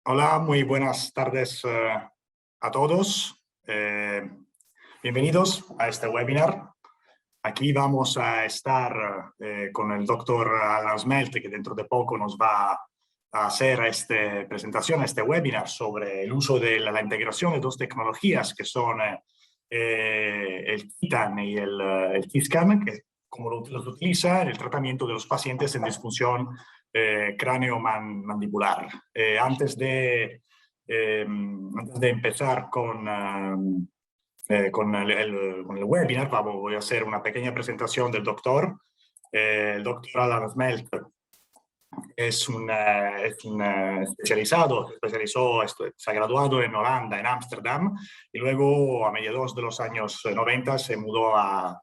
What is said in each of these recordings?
Hola, muy buenas tardes a todos. Bienvenidos a este webinar. Aquí vamos a estar con el doctor Alan Smelt, que dentro de poco nos va a hacer esta presentación, este webinar sobre el uso de la integración de dos tecnologías que son el Titan y el T-Scan, que como los utiliza en el tratamiento de los pacientes en disfunción cráneo-mandibular. Antes de empezar con el webinar, voy a hacer una pequeña presentación del doctor. El doctor Alan Smelt es un especializado, se ha graduado en Holanda, en Ámsterdam, y luego a mediados de los años 90 se mudó a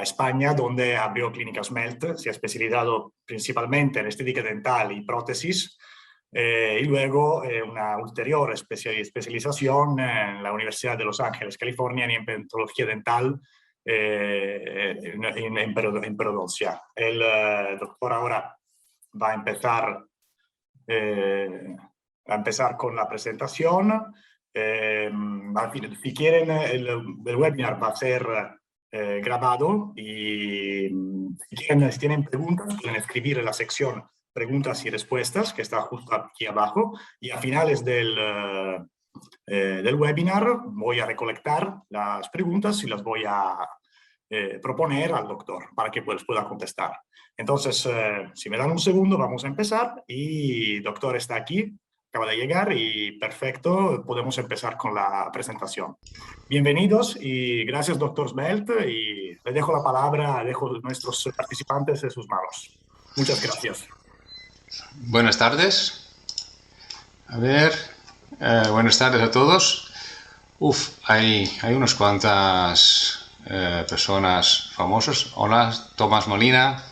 España, donde abrió Clínica Smelt. Se ha especializado principalmente en estética dental y prótesis, y luego una ulterior especialización en la Universidad de Los Ángeles, California, en implantología dental en periodoncia. El doctor ahora va a empezar con la presentación. Si quieren, el webinar va a ser grabado, y si tienen preguntas pueden escribir en la sección preguntas y respuestas, que está justo aquí abajo, y a finales del webinar voy a recolectar las preguntas y las voy a proponer al doctor para que pues pueda contestar. Entonces, si me dan un segundo, vamos a empezar. Y el doctor está aquí, acaba de llegar, y perfecto, podemos empezar con la presentación. Bienvenidos y gracias, doctor Smelt, y le dejo la palabra, dejo a nuestros participantes en sus manos. Muchas gracias. Buenas tardes. A ver, buenas tardes a todos. Hay unas cuantas personas famosas. Hola, Tomás Molina.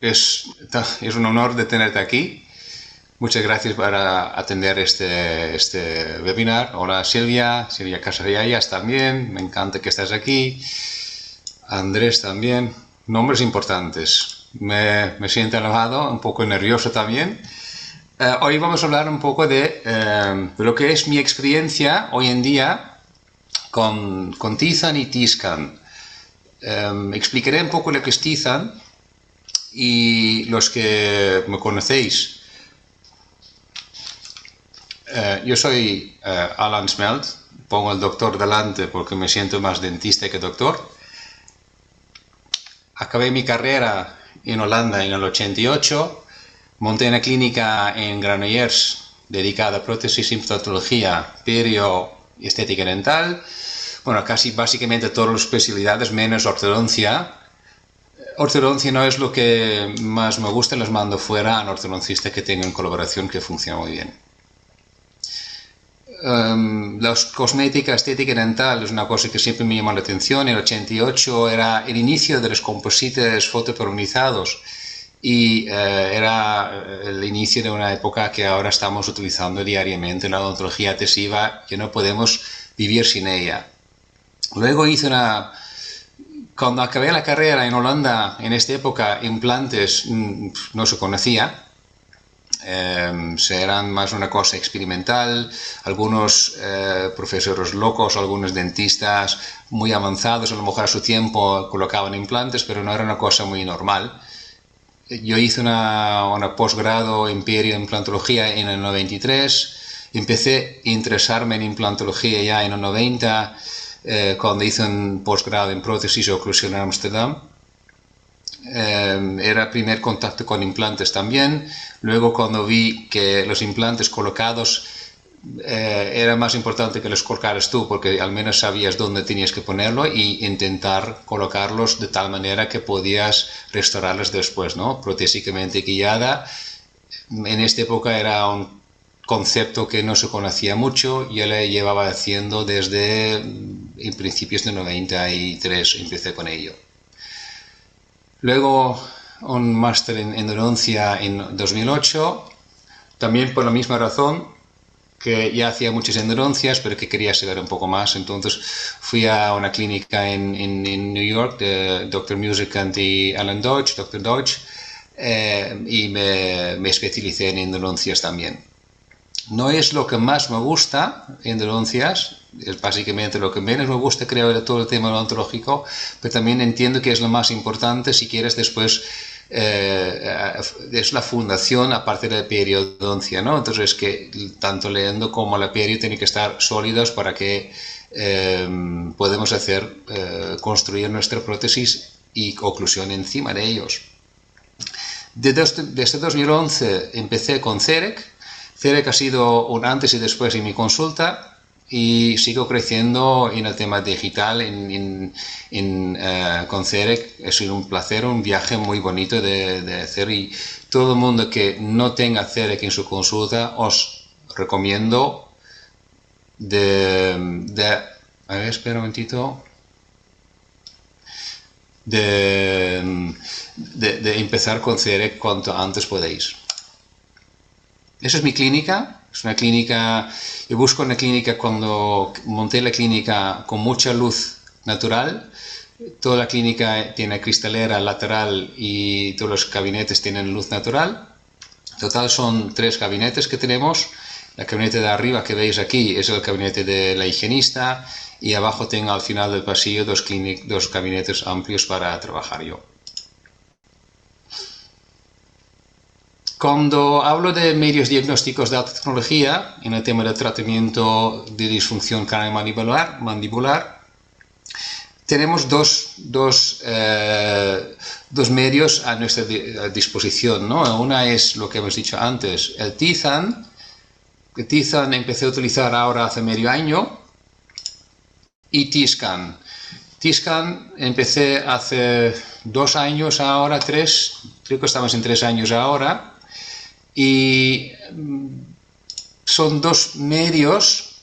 Es un honor de tenerte aquí. Muchas gracias por atender este webinar. Hola, Silvia Casariallas también. Me encanta que estés aquí. Andrés también. Nombres importantes. Me siento halagado, un poco nervioso también. Hoy vamos a hablar un poco de lo que es mi experiencia hoy en día con Titan y T-Scan. Explicaré un poco lo que es Titan, y los que me conocéis, yo soy Alan Smelt, pongo el doctor delante porque me siento más dentista que doctor. Acabé mi carrera en Holanda en el 88, monté una clínica en Granollers dedicada a prótesis, implantología, perio y estética dental. Bueno, casi básicamente todas las especialidades menos ortodoncia. Ortodoncia no es lo que más me gusta, les mando fuera a ortodoncistas que tengan colaboración, que funciona muy bien. La cosmética, estética dental es una cosa que siempre me llamó la atención. En el 88 era el inicio de los composites fotopolimizados, y era el inicio de una época que ahora estamos utilizando diariamente, la odontología adhesiva, que no podemos vivir sin ella. Luego cuando acabé la carrera en Holanda, en esta época, implantes no se conocía. Eran más una cosa experimental. Algunos profesores locos, algunos dentistas muy avanzados, a lo mejor a su tiempo colocaban implantes, pero no era una cosa muy normal. Yo hice una posgrado en perio implantología en el 93, empecé a interesarme en implantología ya en el 90, cuando hice un posgrado en prótesis y oclusión en Ámsterdam. Era el primer contacto con implantes también. Luego, cuando vi que los implantes colocados era más importante que los colocaras tú, porque al menos sabías dónde tenías que ponerlo, y intentar colocarlos de tal manera que podías restaurarlos después, ¿no? Protésicamente guiada. En esta época era un concepto que no se conocía mucho. Yo le llevaba haciendo desde en principios de 93, empecé con ello. Luego un máster en endodoncia en 2008, también por la misma razón. que ya hacía muchas endodoncias, pero que quería saber un poco más. Entonces fui a una clínica en New York de Dr. Musicant y Alan Dodge, Dr. Dodge, y me especialicé en endodoncias también. No es lo que más me gusta, endodoncias, es básicamente lo que menos me gusta, creo, de todo el tema odontológico, pero también entiendo que es lo más importante si quieres después. Es la fundación aparte de la periodoncia, ¿no? Entonces es que tanto el endo como la perio tienen que estar sólidos para que podamos construir nuestra prótesis y oclusión encima de ellos. Desde 2011 empecé con CEREC. CEREC ha sido un antes y después en mi consulta y sigo creciendo en el tema digital con CEREC. Es un placer, un viaje muy bonito de hacer, y todo el mundo que no tenga CEREC en su consulta os recomiendo a ver, espera un momentito, de empezar con CEREC cuanto antes podéis. Esa es mi clínica. Es una clínica, yo busco una clínica cuando monté la clínica con mucha luz natural. Toda la clínica tiene cristalera lateral y todos los gabinetes tienen luz natural. En total son 3 gabinetes que tenemos. El gabinete de arriba que veis aquí es el gabinete de la higienista, y abajo tengo al final del pasillo dos gabinetes amplios para trabajar yo. Cuando hablo de medios diagnósticos de alta tecnología en el tema del tratamiento de disfunción craneomandibular, tenemos dos medios a nuestra disposición, ¿no? Una es lo que hemos dicho antes, el Tizan. El Tizan empecé a utilizar ahora hace medio año, y T-Scan. T-Scan empecé hace 2 años ahora, 3, creo que estamos en 3 años ahora. Y son 2 medios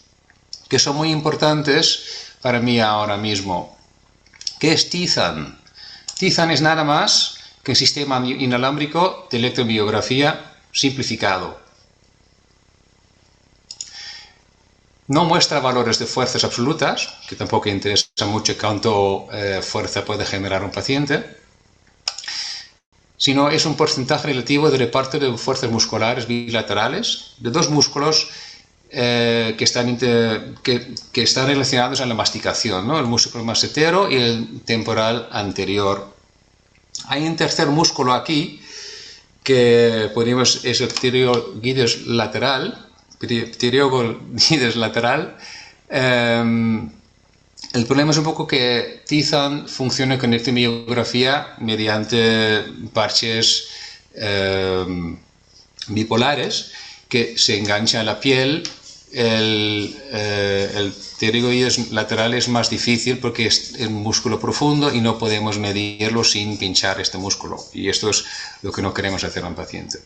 que son muy importantes para mí ahora mismo. ¿Qué es Tizan? Tizan es nada más que un sistema inalámbrico de electromiografía simplificado. No muestra valores de fuerzas absolutas, que tampoco interesa mucho cuánto fuerza puede generar un paciente, sino es un porcentaje relativo de reparto de fuerzas musculares bilaterales de 2 músculos que están relacionados a la masticación, ¿no? El músculo massetero y el temporal anterior. Hay un tercer músculo aquí que es el pteriogides lateral. El problema es un poco que Tizan funciona con electromiografía mediante parches bipolares que se enganchan a la piel. El pteriogides lateral es más difícil porque es un músculo profundo y no podemos medirlo sin pinchar este músculo, y esto es lo que no queremos hacer a un paciente.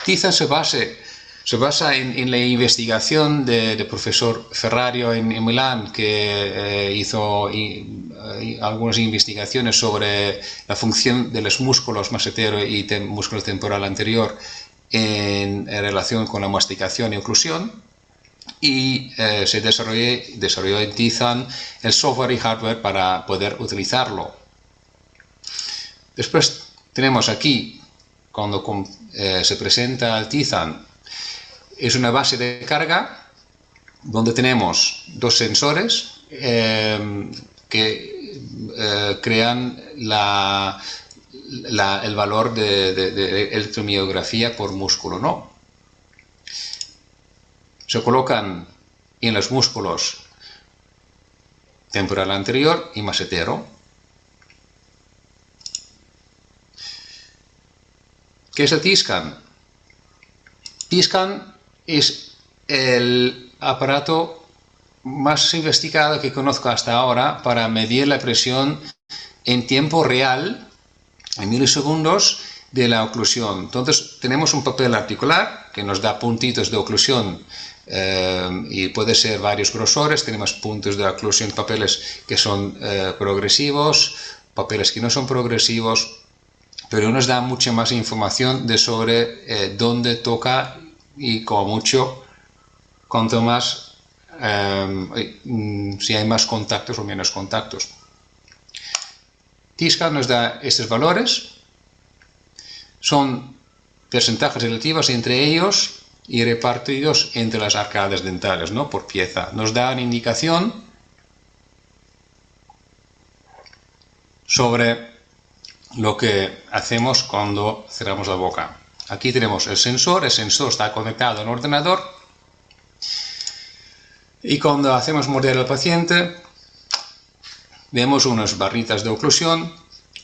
Tizan se basa en la investigación del profesor Ferrario en Milán, que hizo algunas investigaciones sobre la función de los músculos massetero y músculo temporal anterior en relación con la masticación y oclusión, y se desarrolló en Tizan el software y hardware para poder utilizarlo. Después tenemos aquí, cuando se presenta el Tizan, es una base de carga donde tenemos 2 sensores que crean el valor de electromiografía por músculo, ¿no? Se colocan en los músculos temporal anterior y massetero. ¿Qué es el T-Scan? T-Scan es el aparato más investigado que conozco hasta ahora para medir la presión en tiempo real, en milisegundos, de la oclusión. Entonces tenemos un papel articular que nos da puntitos de oclusión y puede ser varios grosores. Tenemos puntos de oclusión, papeles que son progresivos, papeles que no son progresivos, pero nos da mucha más información sobre dónde toca y como mucho cuanto más, si hay más contactos o menos contactos. T-scan nos da estos valores, son porcentajes relativos entre ellos y repartidos entre las arcadas dentales, ¿no? Por pieza. Nos da una indicación sobre lo que hacemos cuando cerramos la boca. Aquí tenemos el sensor está conectado al ordenador y cuando hacemos morder al paciente vemos unas barritas de oclusión,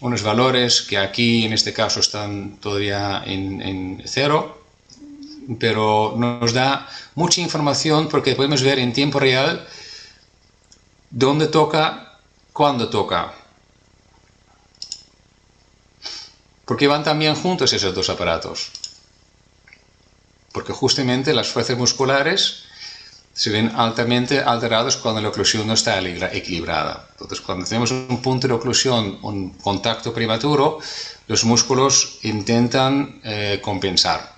unos valores que aquí en este caso están todavía en 0, pero nos da mucha información porque podemos ver en tiempo real dónde toca, cuándo toca. ¿Por qué van también juntos esos dos aparatos? Porque justamente las fuerzas musculares se ven altamente alteradas cuando la oclusión no está equilibrada. Entonces, cuando tenemos un punto de oclusión, un contacto prematuro, los músculos intentan compensar.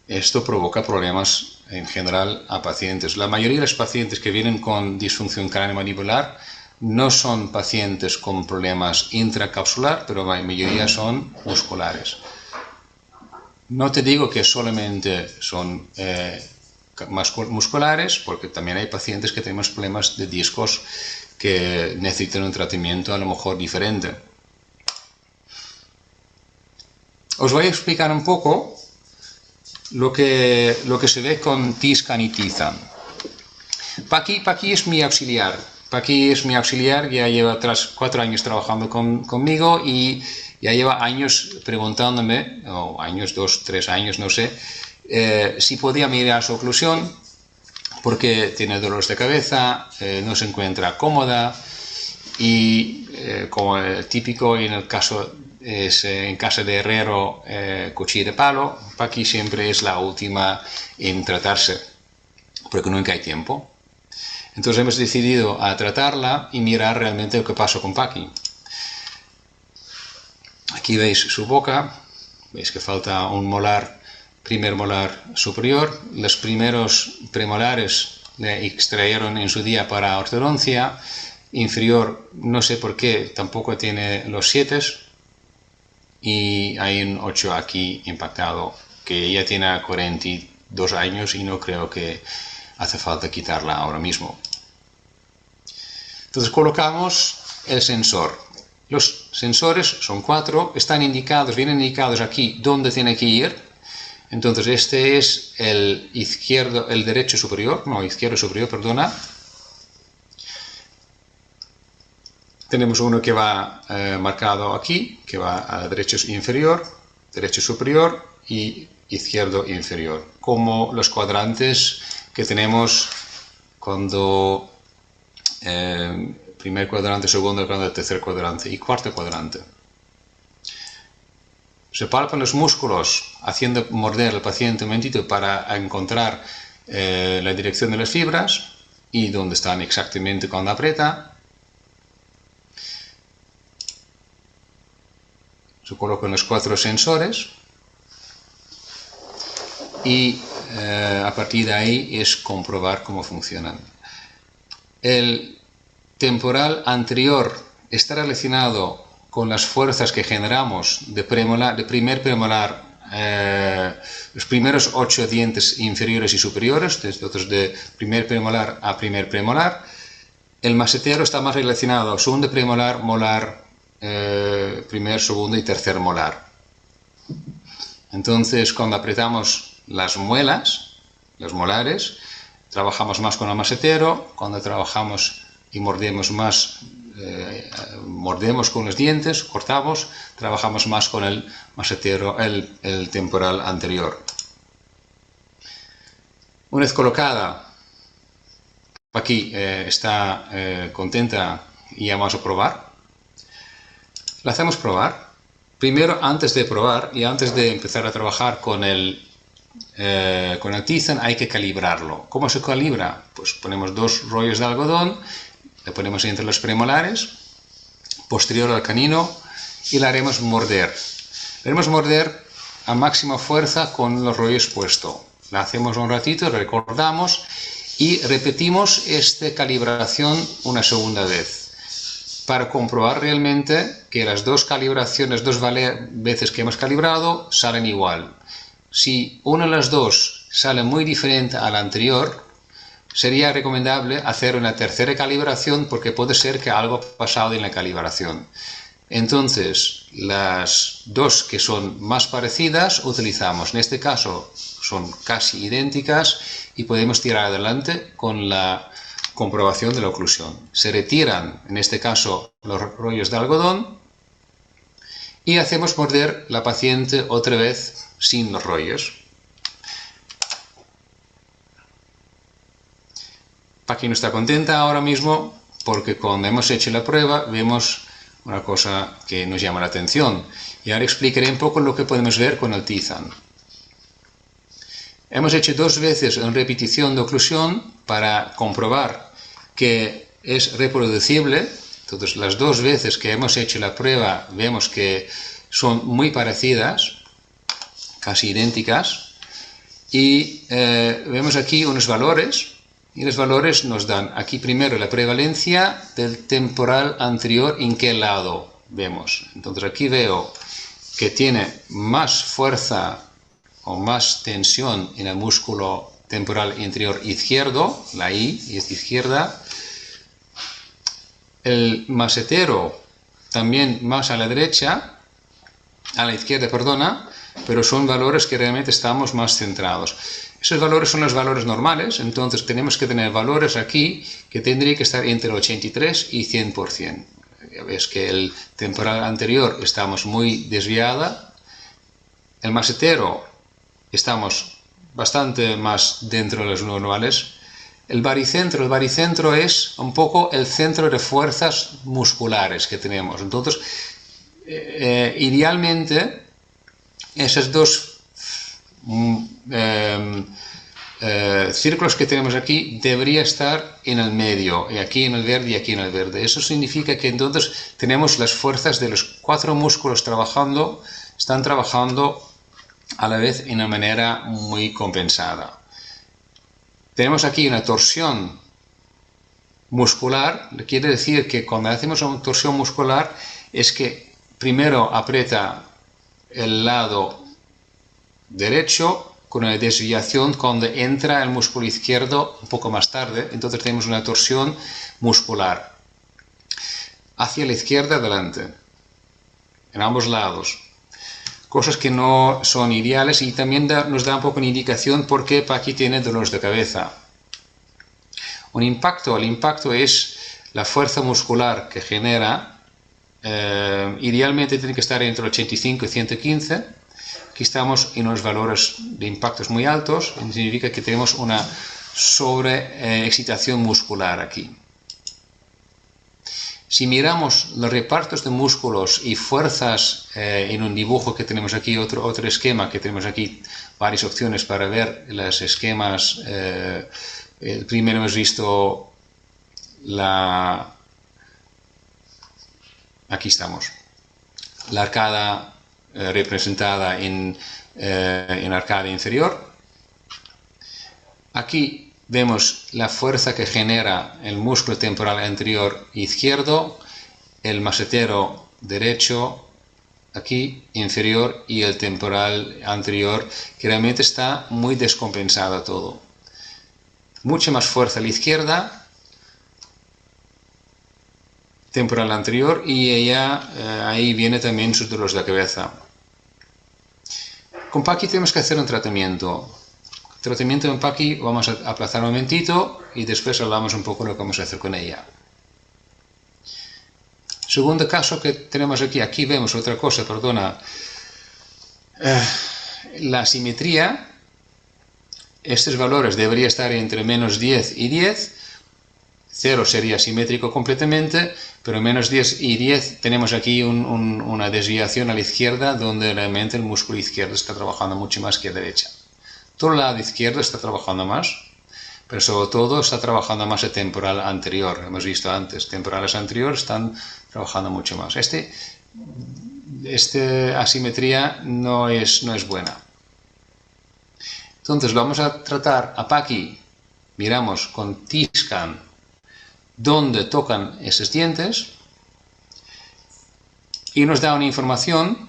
Esto provoca problemas en general a pacientes. La mayoría de los pacientes que vienen con disfunción craneomandibular no son pacientes con problemas intracapsular, pero la mayoría son musculares. No te digo que solamente son musculares, porque también hay pacientes que tenemos problemas de discos que necesitan un tratamiento a lo mejor diferente. Os voy a explicar un poco lo que se ve con T-scan y T-scan. Paqui es mi auxiliar. Paqui es mi auxiliar, ya lleva 4 años trabajando conmigo y ya lleva años preguntándome, o años, 2, 3 años, no sé, si podía mirar su oclusión, porque tiene dolores de cabeza, no se encuentra cómoda y como el típico en el caso es en casa de herrero, cuchillo de palo, Paqui siempre es la última en tratarse, porque nunca hay tiempo. Entonces hemos decidido a tratarla y mirar realmente lo que pasó con Paqui. Aquí veis su boca, veis que falta un molar, primer molar superior. Los primeros premolares le extrayeron en su día para ortodoncia. Inferior, no sé por qué, tampoco tiene los 7 y hay un 8 aquí impactado, que ya tiene 42 años y no creo que hace falta quitarla ahora mismo. Entonces colocamos el sensor. Los sensores son 4, están indicados, vienen indicados aquí dónde tiene que ir. Entonces este es el derecho superior, perdona. Tenemos uno que va marcado aquí, que va a derecho inferior, derecho superior y izquierdo inferior, como los cuadrantes que tenemos cuando primer cuadrante, segundo cuadrante, tercer cuadrante y cuarto cuadrante. Se palpan los músculos haciendo morder al paciente un momentito para encontrar la dirección de las fibras y dónde están exactamente cuando aprieta. Se colocan los 4 sensores y a partir de ahí es comprobar cómo funcionan. El temporal anterior está relacionado con las fuerzas que generamos de primer premolar, los primeros 8 dientes inferiores y superiores, de primer premolar a primer premolar. El masetero está más relacionado segundo premolar, molar, primer, segundo y tercer molar. Entonces, cuando apretamos las muelas, los molares, trabajamos más con el masetero. Cuando trabajamos y mordemos más, mordemos con los dientes, cortamos, trabajamos más con el masetero, el temporal anterior. Una vez colocada, aquí está contenta y ya vamos a probar. La hacemos probar. Primero, antes de probar y antes de empezar a trabajar con el T-scan, hay que calibrarlo. ¿Cómo se calibra? Pues ponemos 2 rollos de algodón, le ponemos entre los premolares, posterior al canino, y la haremos morder. La haremos morder a máxima fuerza con los rollos puestos. La hacemos un ratito, recordamos y repetimos esta calibración una segunda vez para comprobar realmente que las dos calibraciones, veces que hemos calibrado, salen igual. Si una de las dos sale muy diferente a la anterior, sería recomendable hacer una tercera calibración porque puede ser que algo ha pasado en la calibración. Entonces, las dos que son más parecidas utilizamos. En este caso son casi idénticas y podemos tirar adelante con la comprobación de la oclusión. Se retiran, en este caso, los rollos de algodón y hacemos morder la paciente otra vez sin los rollos. Paqui no está contenta ahora mismo porque cuando hemos hecho la prueba vemos una cosa que nos llama la atención. Y ahora explicaré un poco lo que podemos ver con el Tizan. Hemos hecho 2 veces en repetición de oclusión para comprobar que es reproducible. Entonces, las 2 veces que hemos hecho la prueba vemos que son muy parecidas, casi idénticas. Y vemos aquí unos valores. Y los valores nos dan aquí primero la prevalencia del temporal anterior, en qué lado vemos. Entonces aquí veo que tiene más fuerza o más tensión en el músculo temporal inferior izquierdo, la I es izquierda. El masetero también más a la derecha, a la izquierda, perdona, pero son valores que realmente estamos más centrados. Esos valores son los valores normales, entonces tenemos que tener valores aquí que tendrían que estar entre el 83 y 100%. Ya ves que el temporal anterior estamos muy desviada, el masetero estamos bastante más dentro de los normales. El baricentro es un poco el centro de fuerzas musculares que tenemos. Entonces, idealmente, esos dos círculos que tenemos aquí debería estar en el medio, y aquí en el verde y aquí en el verde. Eso significa que entonces tenemos las fuerzas de los 4 músculos están trabajando a la vez en una manera muy compensada. Tenemos aquí una torsión muscular, quiere decir que cuando hacemos una torsión muscular es que primero aprieta el lado derecho con una desviación cuando entra el músculo izquierdo un poco más tarde, entonces tenemos una torsión muscular hacia la izquierda adelante, en ambos lados. Cosas que no son ideales y también nos da un poco una indicación por qué Paqui tiene dolores de cabeza. El impacto es la fuerza muscular que genera, idealmente tiene que estar entre 85 y 115. Aquí estamos en unos valores de impactos muy altos, significa que tenemos una sobreexcitación muscular aquí. Si miramos los repartos de músculos y fuerzas en un dibujo que tenemos aquí, otro esquema que tenemos aquí, varias opciones para ver los esquemas. El primero hemos visto aquí estamos, la arcada representada en arcada inferior. Aquí vemos la fuerza que genera el músculo temporal anterior izquierdo, el masetero derecho, aquí inferior, y el temporal anterior, que realmente está muy descompensado todo. Mucha más fuerza a la izquierda, temporal anterior, y ahí viene también sus dolores de cabeza. Con Paqui tenemos que hacer un tratamiento. Tratamiento en Paqui vamos a aplazar un momentito y después hablamos un poco de lo que vamos a hacer con ella. Segundo caso que tenemos aquí vemos otra cosa, perdona. La simetría, estos valores deberían estar entre menos 10 y 10. 0 sería simétrico completamente, pero menos 10 y 10 tenemos aquí una desviación a la izquierda donde realmente el músculo izquierdo está trabajando mucho más que la derecha. Todo el lado izquierdo está trabajando más, pero sobre todo está trabajando más el temporal anterior. Hemos visto antes, temporales anteriores están trabajando mucho más. Esta asimetría no es buena. Entonces vamos a tratar a Paqui, miramos con T-Scan dónde tocan esos dientes y nos da una información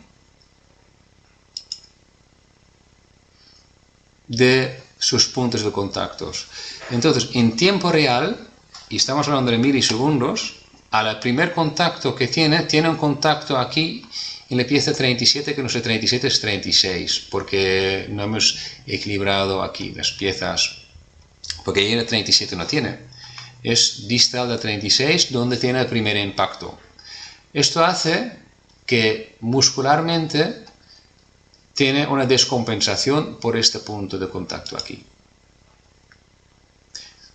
de sus puntos de contactos. Entonces, en tiempo real, y estamos hablando de milisegundos, al primer contacto que tiene un contacto aquí en la pieza 37, que no sé, 37 es 36, porque no hemos equilibrado aquí las piezas, porque ahí en el 37 no tiene. Es distal de 36 donde tiene el primer impacto. Esto hace que muscularmente tiene una descompensación por este punto de contacto aquí.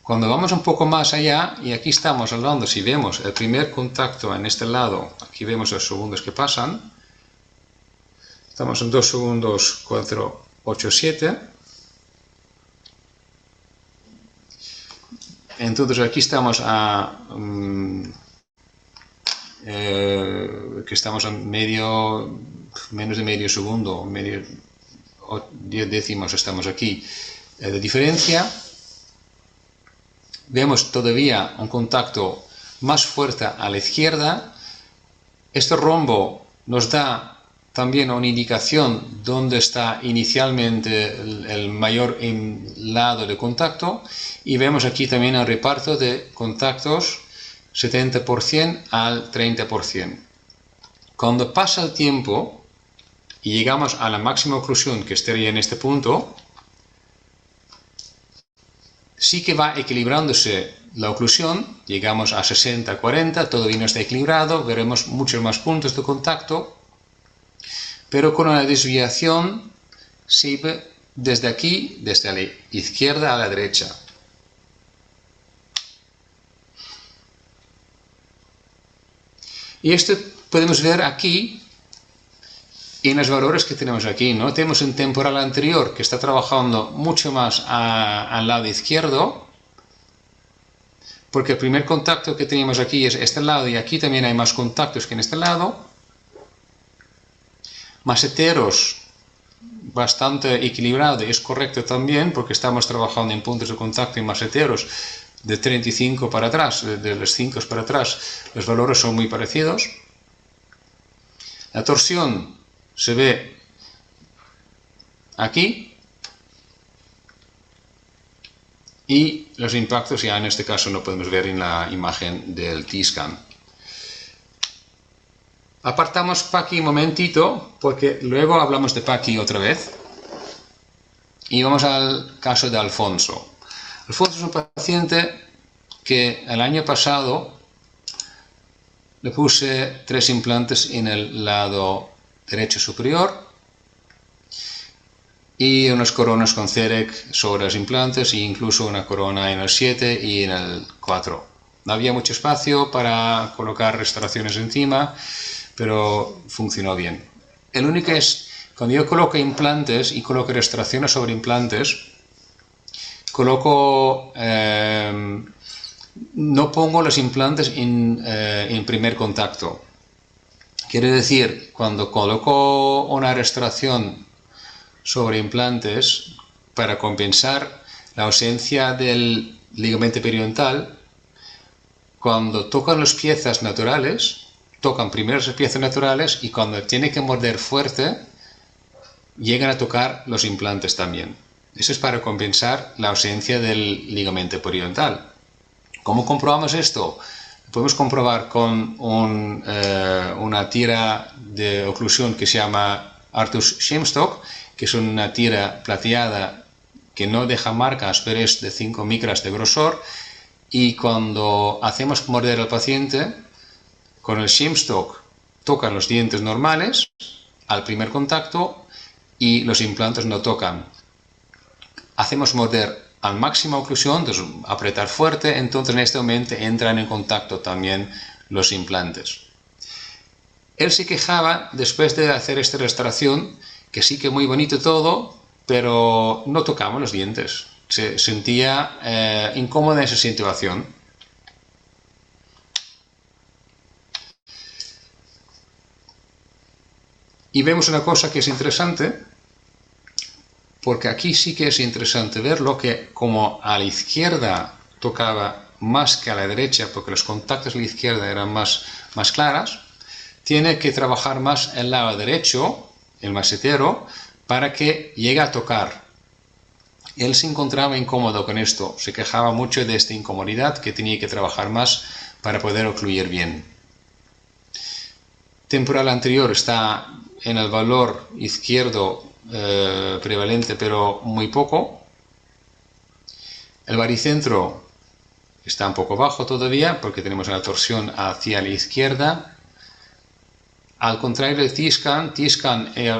Cuando vamos un poco más allá, y aquí estamos hablando, si vemos el primer contacto en este lado, aquí vemos los segundos que pasan, estamos en 2 segundos 4, 8, 7. Entonces aquí estamos que estamos en menos de medio segundo, 10 décimos estamos aquí de diferencia. Vemos todavía un contacto más fuerte a la izquierda. Este rombo nos da también una indicación dónde está inicialmente el mayor lado de contacto, y vemos aquí también el reparto de contactos 70% al 30%. Cuando pasa el tiempo y llegamos a la máxima oclusión, que estaría en este punto, sí que va equilibrándose la oclusión, llegamos a 60-40, todavía no está equilibrado, veremos muchos más puntos de contacto, pero con una desviación siempre desde aquí, desde la izquierda a la derecha. Y esto podemos ver aquí en los valores que tenemos aquí, ¿no? Tenemos un temporal anterior que está trabajando mucho más al lado izquierdo, porque el primer contacto que teníamos aquí es este lado, y aquí también hay más contactos que en este lado. Maseteros bastante equilibrado, y es correcto también, porque estamos trabajando en puntos de contacto y maseteros de 35 para atrás, de los 5 para atrás, los valores son muy parecidos. La torsión se ve aquí, y los impactos ya en este caso no podemos ver en la imagen del T-Scan. Apartamos Paqui un momentito, porque luego hablamos de Paqui otra vez, y vamos al caso de Alfonso. Alfonso es un paciente que el año pasado le puse 3 implantes en el lado derecho superior y unas coronas con CEREC sobre los implantes, e incluso una corona en el 7 y en el 4. No había mucho espacio para colocar restauraciones encima, pero funcionó bien. El único es, cuando yo coloco implantes y coloco restauraciones sobre implantes, no pongo los implantes en primer contacto. Quiere decir, cuando coloco una restauración sobre implantes, para compensar la ausencia del ligamento periodontal, cuando tocan las piezas naturales, tocan primero las piezas naturales, y cuando tiene que morder fuerte, llegan a tocar los implantes también. Eso es para compensar la ausencia del ligamento periodontal. ¿Cómo comprobamos esto? Podemos comprobar con una tira de oclusión que se llama Artus Shimstock, que es una tira plateada que no deja marcas, pero es de 5 micras de grosor, y cuando hacemos morder al paciente, con el Shimstock tocan los dientes normales al primer contacto y los implantes no tocan. Hacemos morder al máxima oclusión, entonces apretar fuerte, entonces en este momento entran en contacto también los implantes. Él se quejaba después de hacer esta restauración que sí que muy bonito todo, pero no tocamos los dientes. Se sentía incómodo en esa situación. Y vemos una cosa que es interesante, porque aquí sí que es interesante verlo, que como a la izquierda tocaba más que a la derecha, porque los contactos a la izquierda eran más claras, tiene que trabajar más el lado derecho, el masetero, para que llegue a tocar. Él se encontraba incómodo con esto, se quejaba mucho de esta incomodidad, que tenía que trabajar más para poder ocluir bien. Temporal anterior está en el valor izquierdo prevalente, pero muy poco. El baricentro está un poco bajo todavía, porque tenemos la torsión hacia la izquierda. Al contrario del T-scan,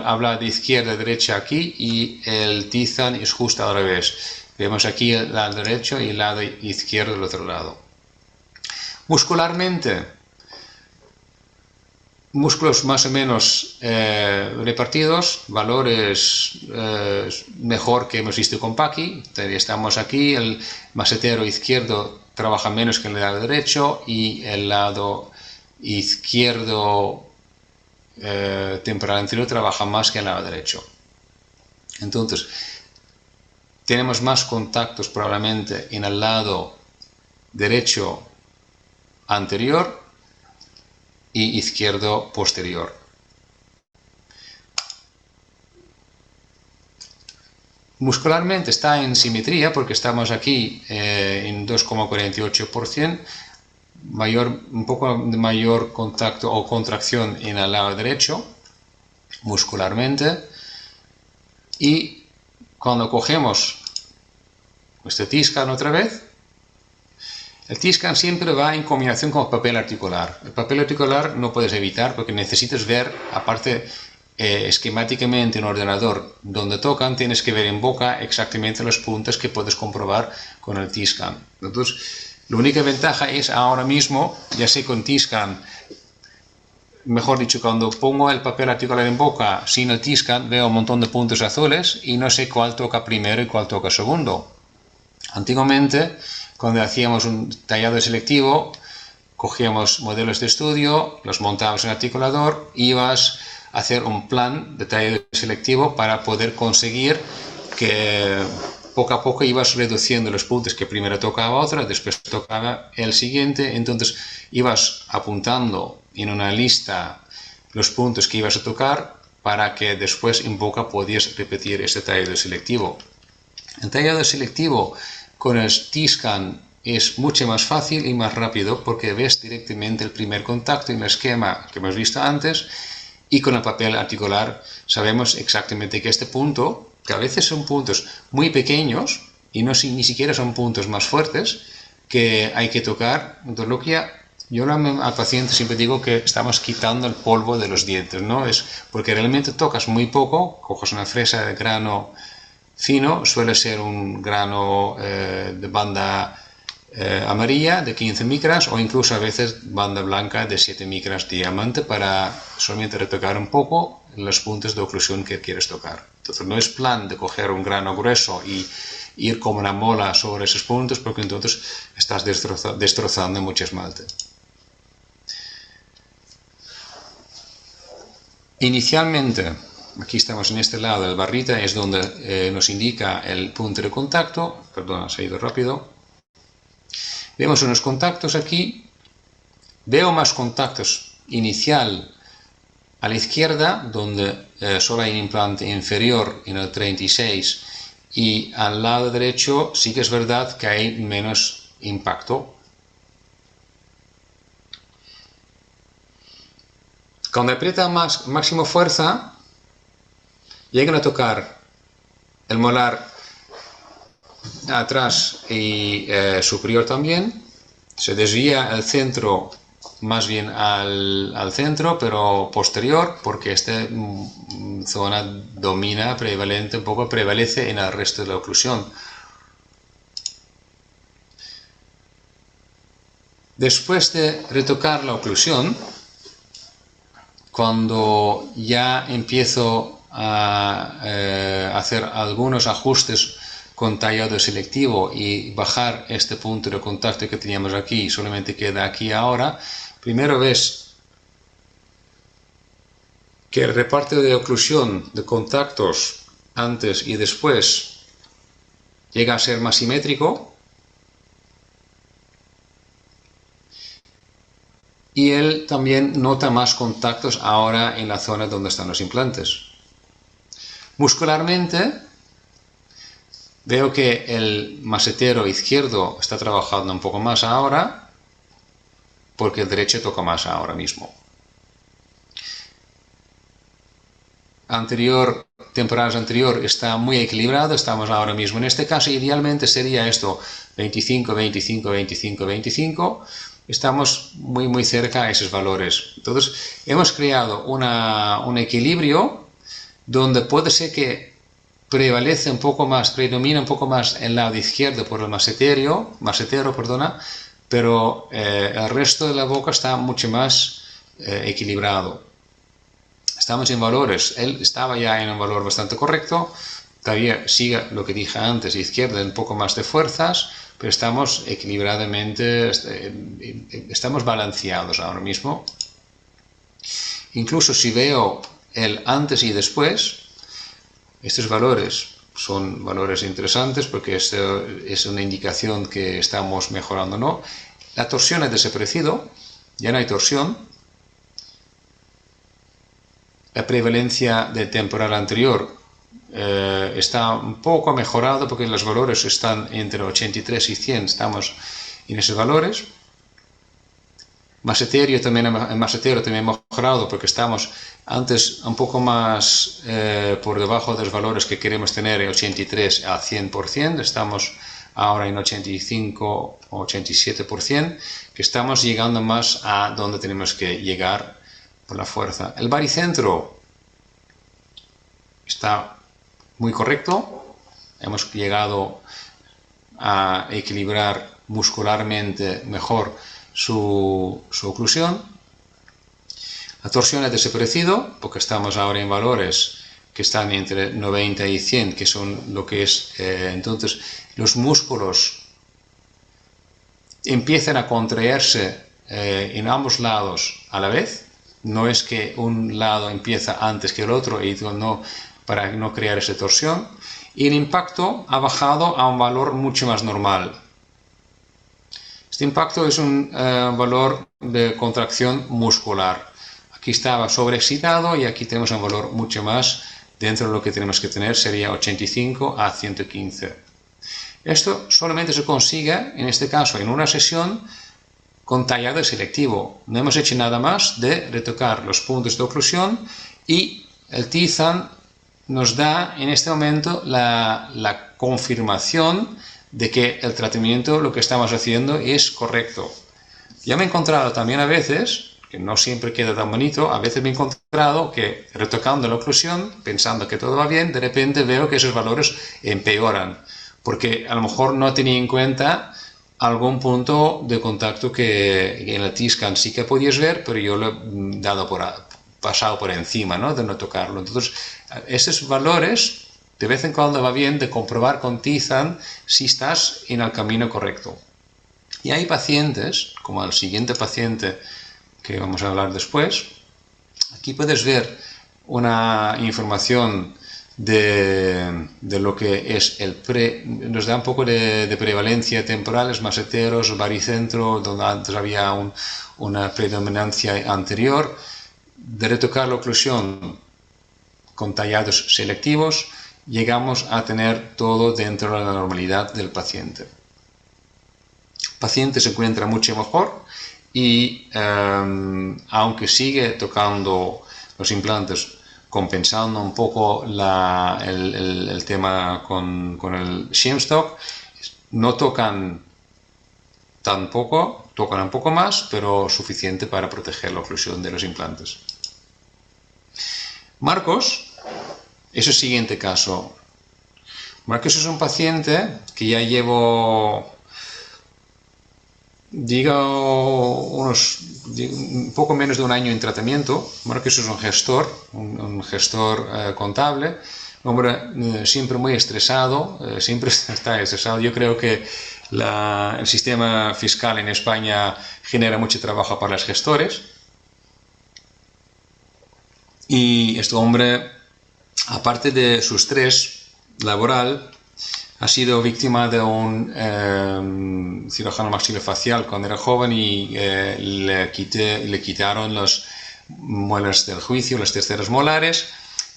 habla de izquierda a derecha aquí y el T-scan es justo al revés. Vemos aquí el lado derecho y el lado izquierdo del otro lado. Muscularmente, músculos más o menos repartidos, valores mejor que hemos visto con Paqui. Estamos aquí, el masetero izquierdo trabaja menos que el lado derecho y el lado izquierdo temporal anterior trabaja más que el lado derecho. Entonces, tenemos más contactos probablemente en el lado derecho anterior y izquierdo posterior. Muscularmente está en simetría porque estamos aquí en 2,48%, un poco de mayor contacto o contracción en el lado derecho, muscularmente. Y cuando cogemos este T-scan otra vez, el T-scan siempre va en combinación con el papel articular. El papel articular no puedes evitar porque necesitas ver, aparte esquemáticamente en ordenador donde tocan, tienes que ver en boca exactamente los puntos que puedes comprobar con el T-scan. Entonces, la única ventaja es ahora mismo, ya sé con T-scan, mejor dicho, cuando pongo el papel articular en boca sin el T-scan, veo un montón de puntos azules y no sé cuál toca primero y cuál toca segundo. Antiguamente, cuando hacíamos un tallado selectivo, cogíamos modelos de estudio, los montábamos en el articulador, ibas a hacer un plan de tallado selectivo para poder conseguir que poco a poco ibas reduciendo los puntos que primero tocaba otra, después tocaba el siguiente, entonces ibas apuntando en una lista los puntos que ibas a tocar para que después en boca podías repetir este tallado selectivo. El tallado selectivo con el T-scan es mucho más fácil y más rápido porque ves directamente el primer contacto en el esquema que hemos visto antes, y con el papel articular sabemos exactamente que este punto, que a veces son puntos muy pequeños y ni siquiera son puntos más fuertes, que hay que tocar. Entonces, lo que yo al paciente siempre digo que estamos quitando el polvo de los dientes, ¿no? Es porque realmente tocas muy poco, coges una fresa de grano fino, suele ser un grano de banda amarilla de 15 micras o incluso a veces banda blanca de 7 micras diamante para solamente retocar un poco los puntos de oclusión que quieres tocar. Entonces no es plan de coger un grano grueso y ir como una mola sobre esos puntos porque entonces estás destrozando mucho esmalte. Inicialmente, aquí estamos en este lado del barrita, es donde nos indica el punto de contacto. Perdona, se ha ido rápido. Vemos unos contactos aquí. Veo más contactos inicial a la izquierda, donde solo hay un implante inferior en el 36, y al lado derecho sí que es verdad que hay menos impacto. Cuando aprieta máximo fuerza, llegan a tocar el molar atrás y superior también. Se desvía el centro más bien al centro, pero posterior, porque esta zona domina, un poco prevalece en el resto de la oclusión. Después de retocar la oclusión, cuando ya empiezo a hacer algunos ajustes con tallado selectivo y bajar este punto de contacto que teníamos aquí, solamente queda aquí ahora, primero ves que el reparto de oclusión de contactos antes y después llega a ser más simétrico. Y él también nota más contactos ahora en la zona donde están los implantes. Muscularmente, veo que el masetero izquierdo está trabajando un poco más ahora, porque el derecho toca más ahora mismo. Temporal anterior está muy equilibrado, estamos ahora mismo en este caso, idealmente sería esto 25, 25, 25, 25, estamos muy cerca a esos valores. Entonces hemos creado un equilibrio donde puede ser que predomina un poco más el lado izquierdo por el masetero, pero el resto de la boca está mucho más equilibrado. Estamos en valores, él estaba ya en un valor bastante correcto, todavía sigue lo que dije antes, izquierda un poco más de fuerzas, pero estamos equilibradamente, estamos balanceados ahora mismo. Incluso si veo el antes y después, estos valores son valores interesantes porque esto es una indicación que estamos mejorando o no. La torsión ha desaparecido, ya no hay torsión. La prevalencia del temporal anterior está un poco mejorado porque los valores están entre 83 y 100, estamos en esos valores. El masetero también ha mejorado porque estamos antes un poco más por debajo de los valores que queremos tener, en 83 a 100%, estamos ahora en 85 o 87%, que estamos llegando más a donde tenemos que llegar por la fuerza. El baricentro está muy correcto, hemos llegado a equilibrar muscularmente mejor su oclusión. La torsión ha desaparecido porque estamos ahora en valores que están entre 90 y 100, que son lo que es, entonces los músculos empiezan a contraerse en ambos lados a la vez. No es que un lado empieza antes que el otro para no crear esa torsión. Y el impacto ha bajado a un valor mucho más normal. Este impacto es un valor de contracción muscular. Aquí estaba sobreexcitado y aquí tenemos un valor mucho más dentro de lo que tenemos que tener, sería 85 a 115. Esto solamente se consigue, en este caso, en una sesión con tallado selectivo. No hemos hecho nada más de retocar los puntos de oclusión y el Tizan nos da en este momento la confirmación de que el tratamiento, lo que estamos haciendo, es correcto. Ya me he encontrado también a veces, que no siempre queda tan bonito, a veces me he encontrado que retocando la oclusión, pensando que todo va bien, de repente veo que esos valores empeoran, porque a lo mejor no tenía en cuenta algún punto de contacto que en el T-scan sí que podías ver, pero yo lo he pasado por encima, ¿no?, de no tocarlo. Entonces, esos valores de vez en cuando va bien de comprobar con Tizan si estás en el camino correcto. Y hay pacientes, como el siguiente paciente que vamos a hablar después, aquí puedes ver una información de lo que es nos da un poco de prevalencia temporales, maseteros, baricentro, donde antes había una predominancia anterior, de retocar la oclusión con tallados selectivos, llegamos a tener todo dentro de la normalidad del paciente. El paciente se encuentra mucho mejor y aunque sigue tocando los implantes, compensando un poco el tema con el shim-stock, no tocan tan poco, tocan un poco más, pero suficiente para proteger la oclusión de los implantes. Marcos es el siguiente caso. Marcos es un paciente que ya llevo, un poco menos de un año en tratamiento. Marcos es un gestor contable, un hombre siempre muy estresado, siempre está estresado. Yo creo que el sistema fiscal en España genera mucho trabajo para los gestores. Y este hombre aparte de su estrés laboral, ha sido víctima de un cirujano maxilofacial cuando era joven y le quitaron los muelas del juicio, las terceras molares.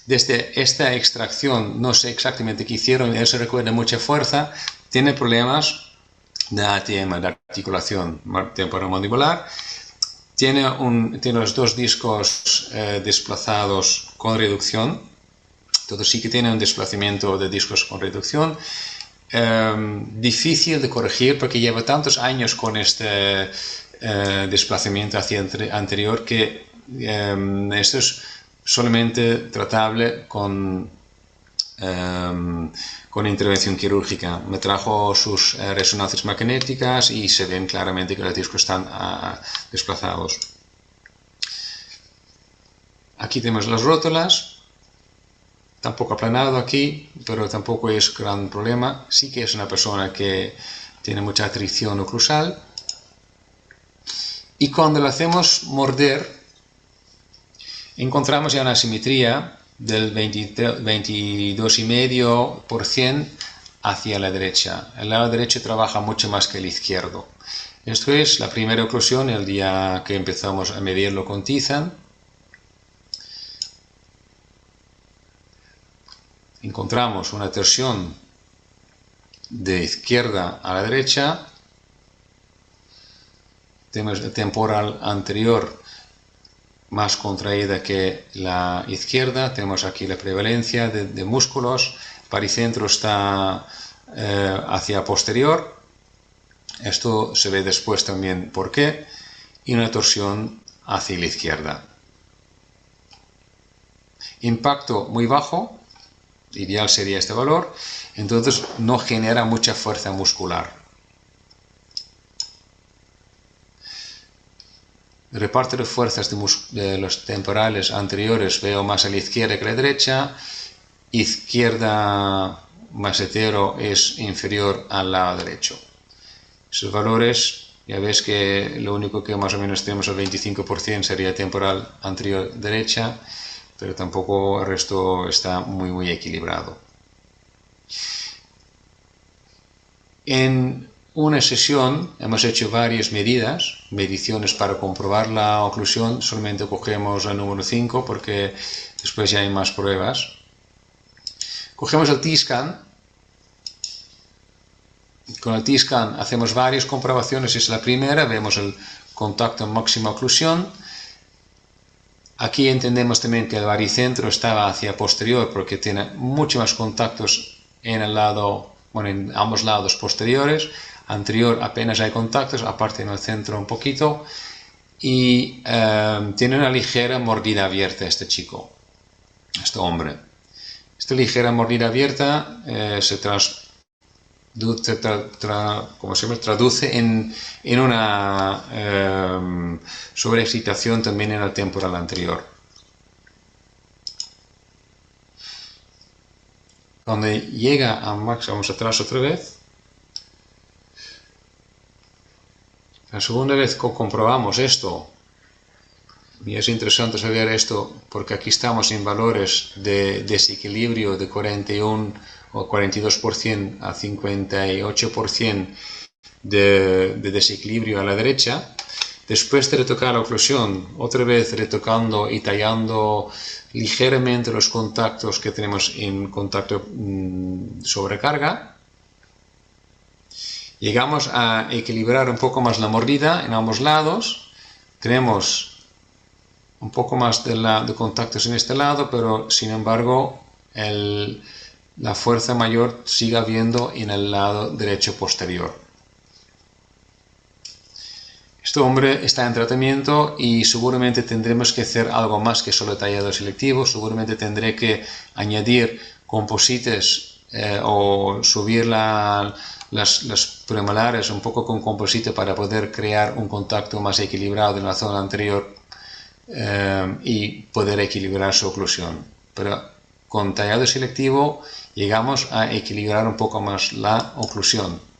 Desde esta extracción, no sé exactamente qué hicieron, él se recuerda mucha fuerza, tiene problemas de ATM, de articulación temporomandibular, tiene los dos discos desplazados con reducción, entonces sí que tiene un desplazamiento de discos con reducción, difícil de corregir porque lleva tantos años con este desplazamiento hacia anterior que esto es solamente tratable con intervención quirúrgica. Me trajo sus resonancias magnéticas y se ven claramente que los discos están desplazados. Aquí tenemos las rótulas. Tampoco aplanado aquí, pero tampoco es gran problema. Sí que es una persona que tiene mucha atrición oclusal. Y cuando lo hacemos morder, encontramos ya una simetría del 22,5% hacia la derecha. El lado derecho trabaja mucho más que el izquierdo. Esto es la primera oclusión, el día que empezamos a medirlo con Tizan. Encontramos una torsión de izquierda a la derecha. Tenemos el temporal anterior más contraída que la izquierda. Tenemos aquí la prevalencia de músculos. El paricentro está hacia posterior. Esto se ve después también por qué. Y una torsión hacia la izquierda. Impacto muy bajo. Ideal sería este valor, entonces no genera mucha fuerza muscular. El reparto de fuerzas de los temporales anteriores veo más a la izquierda que a la derecha. Izquierda más hetero es inferior al lado derecho. Esos valores, ya ves que lo único que más o menos tenemos el 25% sería temporal anterior derecha, pero tampoco el resto está muy equilibrado. En una sesión hemos hecho varias mediciones para comprobar la oclusión. Solamente cogemos el número 5 porque después ya hay más pruebas. Cogemos el T-scan. Con el T-scan hacemos varias comprobaciones. Es la primera, vemos el contacto máxima oclusión. Aquí entendemos también que el baricentro estaba hacia posterior porque tiene muchos más contactos en ambos lados posteriores. Anterior apenas hay contactos, aparte en el centro un poquito. Y tiene una ligera mordida abierta este chico, este hombre. Esta ligera mordida abierta se traduce en una sobreexcitación también en el temporal anterior. Cuando llega a max, vamos atrás otra vez. La segunda vez que comprobamos esto, y es interesante saber esto porque aquí estamos en valores de desequilibrio de 41 o 42% a 58% de desequilibrio a la derecha. Después de retocar la oclusión, otra vez retocando y tallando ligeramente los contactos que tenemos en contacto sobrecarga, llegamos a equilibrar un poco más la mordida en ambos lados. Tenemos un poco más de contactos en este lado, pero sin embargo la fuerza mayor sigue habiendo en el lado derecho posterior. Este hombre está en tratamiento y seguramente tendremos que hacer algo más que solo tallado selectivo. Seguramente tendré que añadir composites o subir las premolares un poco con composite para poder crear un contacto más equilibrado en la zona anterior y poder equilibrar su oclusión. Pero con tallado selectivo llegamos a equilibrar un poco más la oclusión.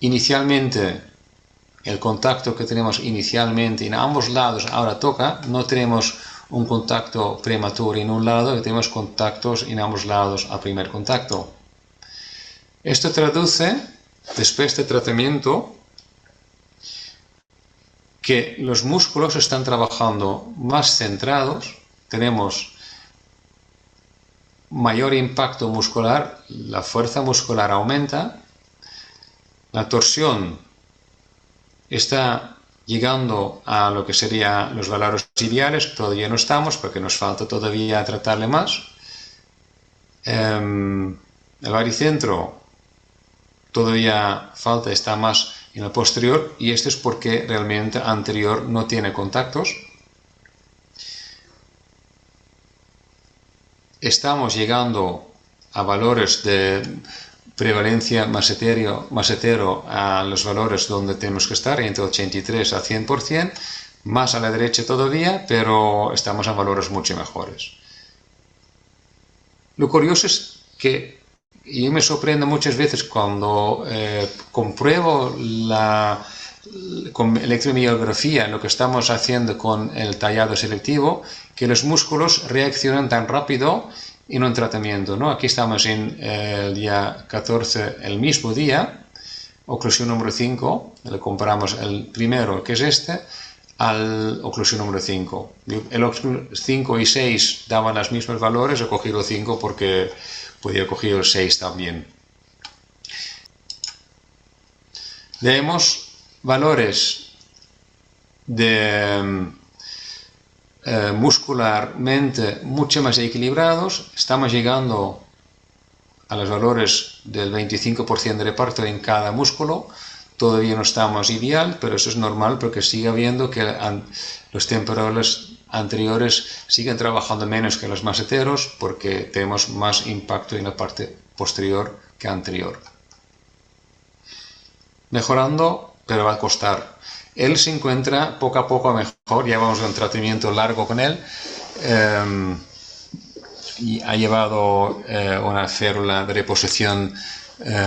Inicialmente, el contacto que tenemos inicialmente en ambos lados ahora toca, no tenemos un contacto prematuro en un lado y tenemos contactos en ambos lados al primer contacto. Esto traduce, después de tratamiento, que los músculos están trabajando más centrados, tenemos mayor impacto muscular, la fuerza muscular aumenta, la torsión está llegando a lo que serían los valores ideales, todavía no estamos porque nos falta todavía tratarle más. El baricentro todavía falta, está más en el posterior, y esto es porque realmente anterior no tiene contactos. Estamos llegando a valores de prevalencia masetero a los valores donde tenemos que estar, entre 83 a 100%, más a la derecha todavía, pero estamos a valores mucho mejores. Lo curioso es que yo me sorprendo muchas veces cuando compruebo con electromiografía lo que estamos haciendo con el tallado selectivo, que los músculos reaccionan tan rápido en un tratamiento, ¿no? Aquí estamos en el día 14, el mismo día, oclusión número 5, le comparamos el primero, que es este, al oclusión número 5. El 5 y 6 daban los mismos valores, he cogido el 5 porque podía coger el 6 también. Vemos valores de muscularmente mucho más equilibrados. Estamos llegando a los valores del 25% de reparto en cada músculo. Todavía no estamos ideal, pero eso es normal porque sigue habiendo que los temporales anteriores siguen trabajando menos que los maseteros porque tenemos más impacto en la parte posterior que anterior. Mejorando, pero va a costar. Él se encuentra poco a poco mejor, ya vamos a un tratamiento largo con él, y ha llevado una férula de reposición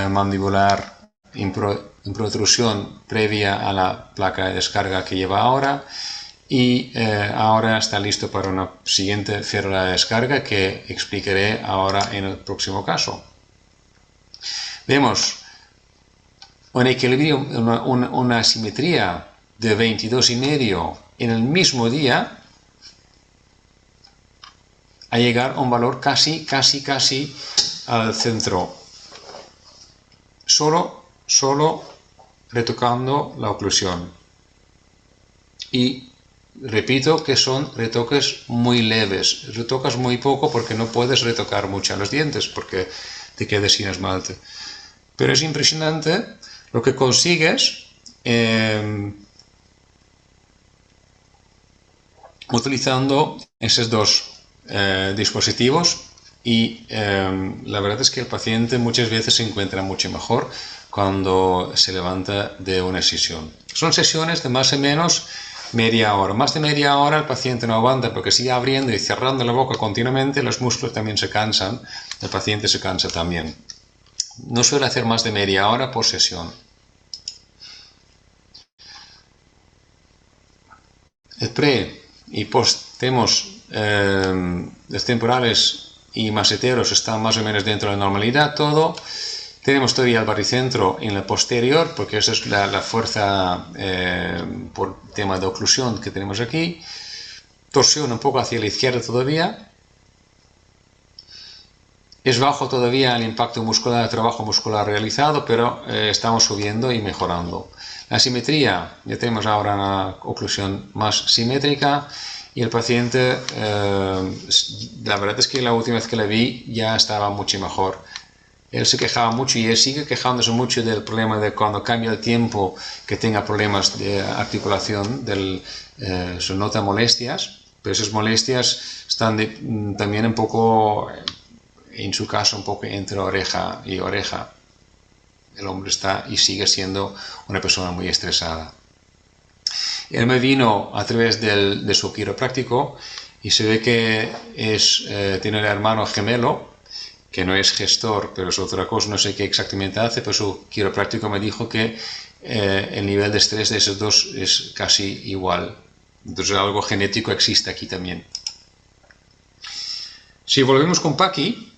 mandibular en protrusión previa a la placa de descarga que lleva ahora, y ahora está listo para una siguiente férula de descarga que explicaré ahora en el próximo caso. Vemos un equilibrio, una simetría de 22,5 en el mismo día, a llegar a un valor casi al centro, solo retocando la oclusión. Y repito que son retoques muy leves, retocas muy poco porque no puedes retocar mucho a los dientes porque te quedas sin esmalte. Pero es impresionante lo que consigues utilizando esos dos dispositivos, y la verdad es que el paciente muchas veces se encuentra mucho mejor cuando se levanta de una sesión. Son sesiones de más o menos media hora. Más de media hora el paciente no aguanta porque sigue abriendo y cerrando la boca continuamente, los músculos también se cansan, el paciente se cansa también. No suele hacer más de media hora por sesión. El pre y post tenemos los temporales y maseteros están más o menos dentro de la normalidad todo. Tenemos todavía el baricentro en la posterior porque esa es la fuerza por tema de oclusión que tenemos aquí. Torsión un poco hacia la izquierda todavía. Es bajo todavía el impacto muscular, el trabajo muscular realizado, pero estamos subiendo y mejorando. La simetría, ya tenemos ahora una oclusión más simétrica y el paciente, la verdad es que la última vez que le vi ya estaba mucho mejor. Él se quejaba mucho y él sigue quejándose mucho del problema de cuando cambia el tiempo que tenga problemas de articulación, se notan molestias, pero esas molestias están también un poco, en su caso, un poco entre oreja y oreja. El hombre está y sigue siendo una persona muy estresada. Él me vino a través de su quiropráctico y se ve que tiene un hermano gemelo que no es gestor, pero es otra cosa, no sé qué exactamente hace, pero su quiropráctico me dijo que el nivel de estrés de esos dos es casi igual. Entonces algo genético existe aquí también. Si volvemos con Paqui,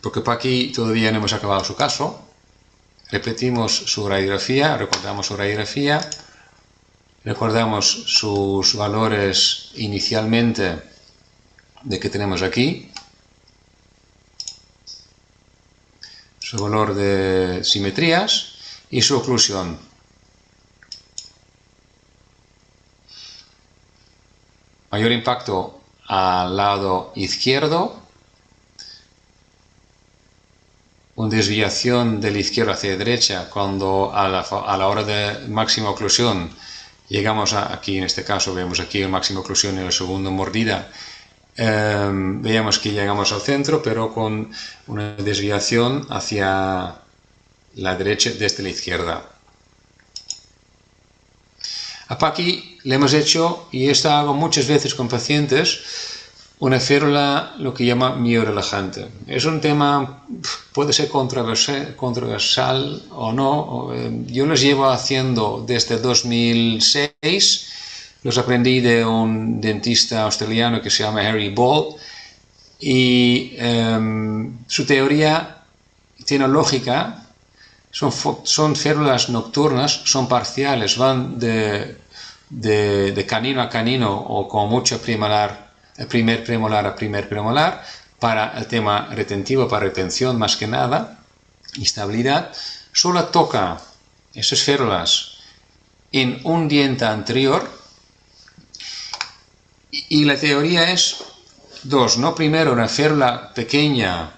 porque Paqui todavía no hemos acabado su caso, repetimos su radiografía, recordamos su radiografía, recordamos sus valores inicialmente de que tenemos aquí, su valor de simetrías y su oclusión. Mayor impacto al lado izquierdo, una desviación de la izquierda hacia la derecha cuando a la hora de máxima oclusión llegamos aquí, en este caso vemos aquí la máxima oclusión en la segunda mordida, veamos que llegamos al centro, pero con una desviación hacia la derecha desde la izquierda. Aquí le hemos hecho, y esto hago muchas veces con pacientes, una férula, lo que llama miorelajante. Es un tema, puede ser controversial o no. Yo los llevo haciendo desde 2006. Los aprendí de un dentista australiano que se llama Harry Ball. Y su teoría tiene lógica. Son férulas nocturnas, son parciales, van de canino a canino o como mucho premolar. Primer premolar a primer premolar, para el tema retentivo, para retención más que nada, y estabilidad, solo toca esas férulas en un diente anterior, y la teoría es dos, ¿no? Primero, una férula pequeña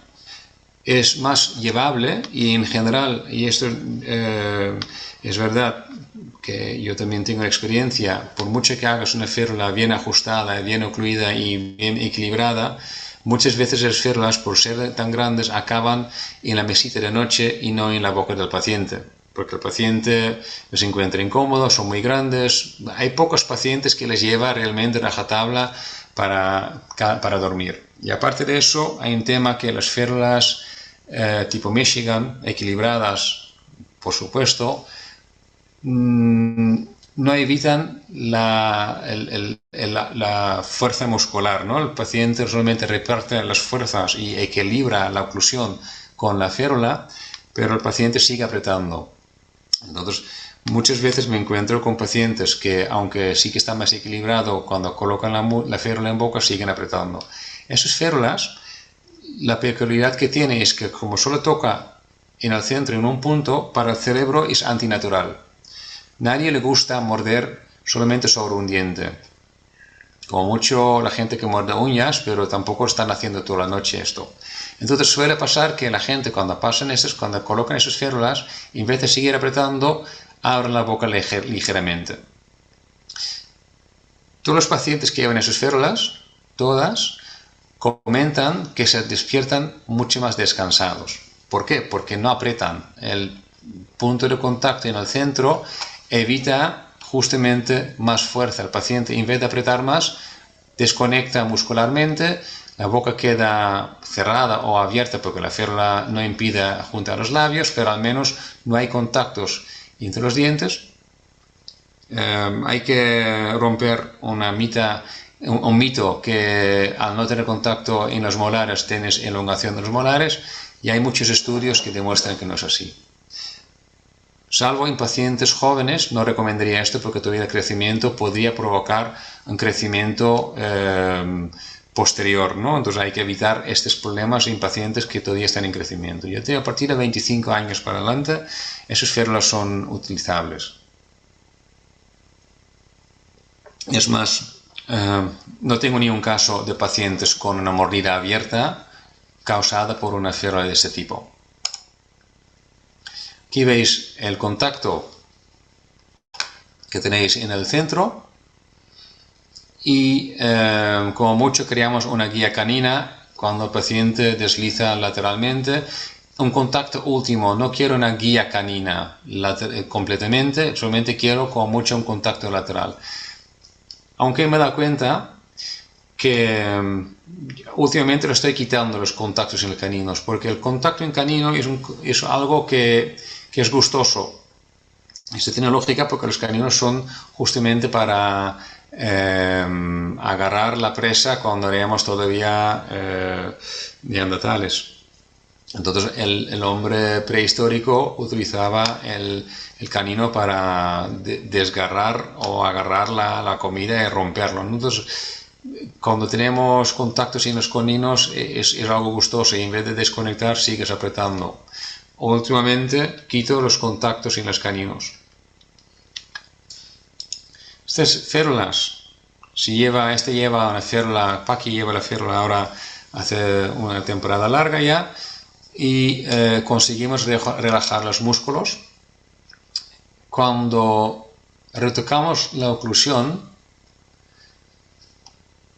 es más llevable, y en general, y esto es verdad, que yo también tengo experiencia, por mucho que hagas una férula bien ajustada, bien ocluida y bien equilibrada, muchas veces las férulas, por ser tan grandes, acaban en la mesita de noche y no en la boca del paciente, porque el paciente se encuentra incómodo, son muy grandes. Hay pocos pacientes que les lleva realmente rajatabla para dormir. Y aparte de eso, hay un tema que las férulas tipo Michigan, equilibradas, por supuesto, no evitan la fuerza muscular, ¿no? El paciente realmente reparte las fuerzas y equilibra la oclusión con la férula, pero el paciente sigue apretando. Entonces, muchas veces me encuentro con pacientes que, aunque sí que está más equilibrado, cuando colocan la férula en boca, siguen apretando. Esas férulas, la peculiaridad que tiene es que, como solo toca en el centro, en un punto, para el cerebro es antinatural. Nadie le gusta morder solamente sobre un diente. Como mucho la gente que muerde uñas, pero tampoco están haciendo toda la noche esto. Entonces suele pasar que la gente cuando colocan esas férulas, en vez de seguir apretando, abren la boca ligeramente. Todos los pacientes que llevan esas férulas, todas, comentan que se despiertan mucho más descansados. ¿Por qué? Porque no apretan. El punto de contacto en el centro evita justamente más fuerza. El paciente, en vez de apretar más, desconecta muscularmente, la boca queda cerrada o abierta porque la férula no impide juntar los labios, pero al menos no hay contactos entre los dientes. Hay que romper un mito que al no tener contacto en los molares tienes elongación de los molares, y hay muchos estudios que demuestran que no es así. Salvo en pacientes jóvenes, no recomendaría esto porque todavía el crecimiento podría provocar un crecimiento posterior, ¿no? Entonces hay que evitar estos problemas en pacientes que todavía están en crecimiento. Yo tengo a partir de 25 años para adelante, esas férulas son utilizables. Es más, no tengo ni un caso de pacientes con una mordida abierta causada por una férula de ese tipo. Aquí veis el contacto que tenéis en el centro y como mucho creamos una guía canina cuando el paciente desliza lateralmente. Un contacto último, no quiero una guía canina completamente, solamente quiero como mucho un contacto lateral. Aunque me he dado cuenta que últimamente lo estoy quitando los contactos en el caninos, porque el contacto en canino es algo que es gustoso. Esto tiene lógica porque los caninos son justamente para agarrar la presa cuando éramos todavía neandertales. Entonces el hombre prehistórico utilizaba el canino para desgarrar o agarrar la comida y romperlo. Entonces, cuando tenemos contacto sin los caninos es algo gustoso y en vez de desconectar sigues apretando. Últimamente quito los contactos sin los caninos. Estas férulas, este lleva una férula, Paqui lleva la férula ahora hace una temporada larga ya, y conseguimos relajar los músculos. Cuando retocamos la oclusión,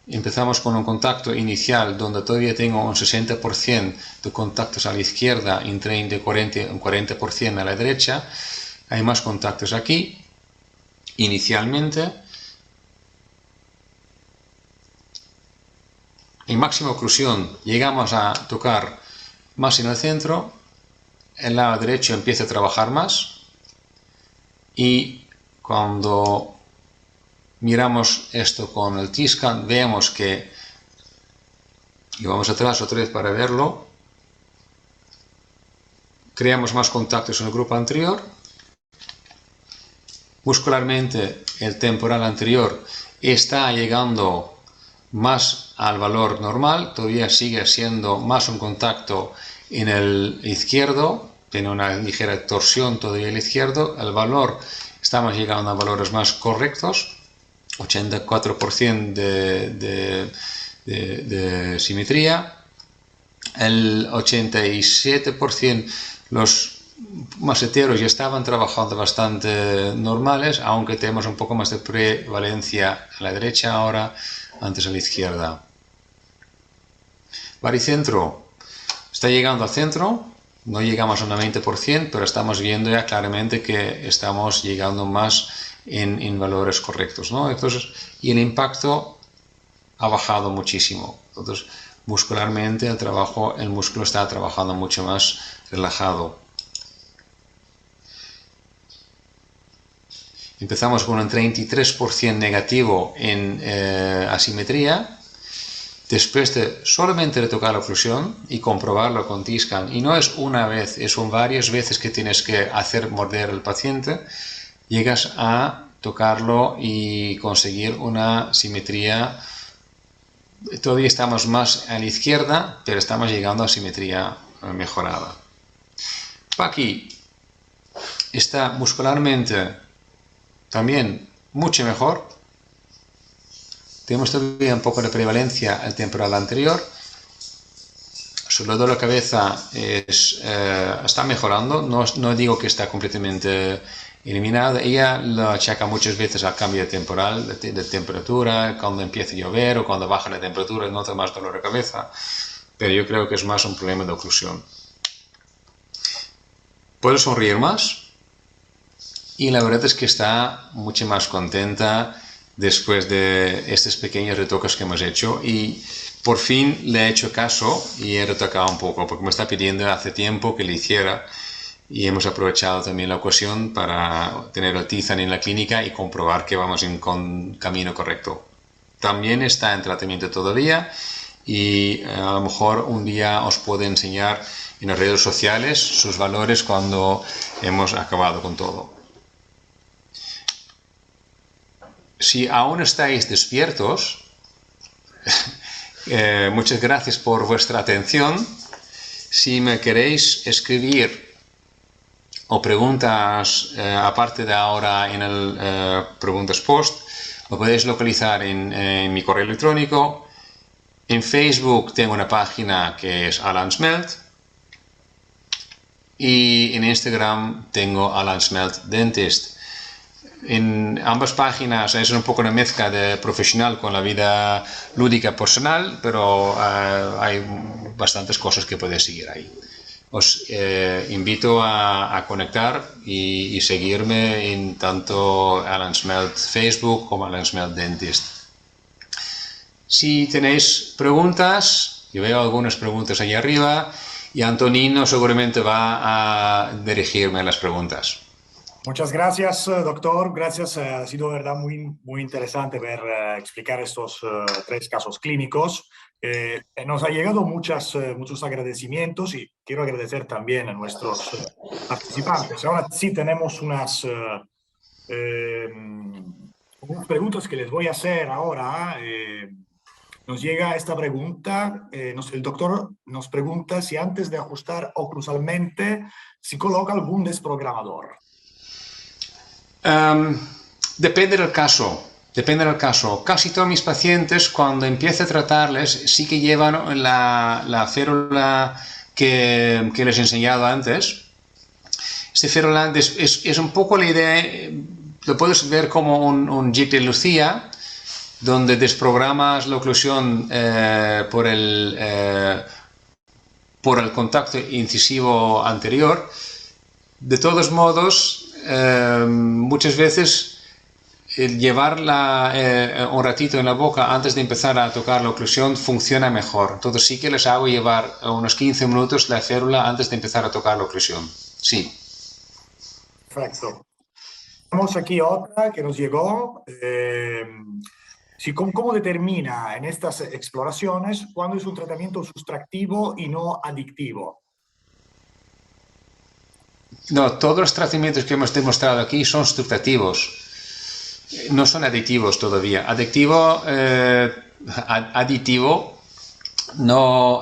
empezamos con un contacto inicial donde todavía tengo un 60% de contactos a la izquierda, un 30, un 40% a la derecha. Hay más contactos aquí. Inicialmente, en máxima oclusión llegamos a tocar más en el centro, el lado derecho empieza a trabajar más y cuando miramos esto con el T-scan vemos que, y vamos atrás otra vez para verlo, creamos más contactos en el grupo anterior. Muscularmente el temporal anterior está llegando más al valor normal, todavía sigue siendo más un contacto en el izquierdo, tiene una ligera torsión todavía el izquierdo, el valor, estamos llegando a valores más correctos, 84% de simetría, el 87% los maseteros ya estaban trabajando bastante normales, aunque tenemos un poco más de prevalencia a la derecha ahora, antes a la izquierda. Baricentro está llegando al centro, no llegamos a un 90%, pero estamos viendo ya claramente que estamos llegando más en valores correctos, ¿no? Entonces, y el impacto ha bajado muchísimo. Entonces, muscularmente el músculo está trabajando mucho más relajado. Empezamos con un 33% negativo en asimetría, después de solamente retocar la oclusión y comprobarlo con T-scan. Y no es una vez, son varias veces que tienes que hacer morder al paciente, llegas a tocarlo y conseguir una simetría. Todavía estamos más a la izquierda, pero estamos llegando a simetría mejorada. Paqui está muscularmente también mucho mejor. Tenemos todavía un poco de prevalencia al temporal anterior. Su dolor de cabeza está mejorando. No digo que está completamente eliminado. Ella lo achaca muchas veces al cambio de temporal, de temperatura, cuando empieza a llover o cuando baja la temperatura nota más dolor de cabeza. Pero yo creo que es más un problema de oclusión. Puedo sonreír más. Y la verdad es que está mucho más contenta después de estos pequeños retoques que hemos hecho y por fin le he hecho caso y he retocado un poco porque me está pidiendo hace tiempo que le hiciera y hemos aprovechado también la ocasión para tener el T-scan en la clínica y comprobar que vamos en camino correcto. También está en tratamiento todavía y a lo mejor un día os puedo enseñar en las redes sociales sus valores cuando hemos acabado con todo. Si aún estáis despiertos, muchas gracias por vuestra atención. Si me queréis escribir o preguntas aparte de ahora en el preguntas post, lo podéis localizar en mi correo electrónico. En Facebook tengo una página que es Alan Smelt y en Instagram tengo Alan Smelt Dentist. En ambas páginas es un poco una mezcla de profesional con la vida lúdica personal, pero hay bastantes cosas que podéis seguir ahí. Os invito a conectar y seguirme en tanto Alan Smelt Facebook como Alan Smelt Dentist. Si tenéis preguntas, yo veo algunas preguntas ahí arriba y Antonino seguramente va a dirigirme las preguntas. Muchas gracias, doctor. Gracias. Ha sido, de verdad, muy interesante ver, explicar estos tres casos clínicos. Nos ha llegado muchos agradecimientos y quiero agradecer también a nuestros participantes. Ahora sí tenemos eh, unas preguntas que les voy a hacer ahora. Nos llega esta pregunta. El doctor nos pregunta si antes de ajustar oclusalmente si coloca algún desprogramador. Depende del caso. Depende del caso. Casi todos mis pacientes, cuando empiezo a tratarles, sí que llevan la férula que les he enseñado antes. Este férula es un poco la idea, lo puedes ver como un JIT de Lucía, donde desprogramas la oclusión por el contacto incisivo anterior. De todos modos, muchas veces llevar un ratito en la boca antes de empezar a tocar la oclusión funciona mejor. Entonces sí que les hago llevar unos 15 minutos la férula antes de empezar a tocar la oclusión. Sí. Perfecto. Tenemos aquí otra que nos llegó. ¿Cómo determina en estas exploraciones cuándo es un tratamiento sustractivo y no adictivo? No, todos los tratamientos que hemos demostrado aquí son sustractivos. No son adictivos todavía. Aditivo no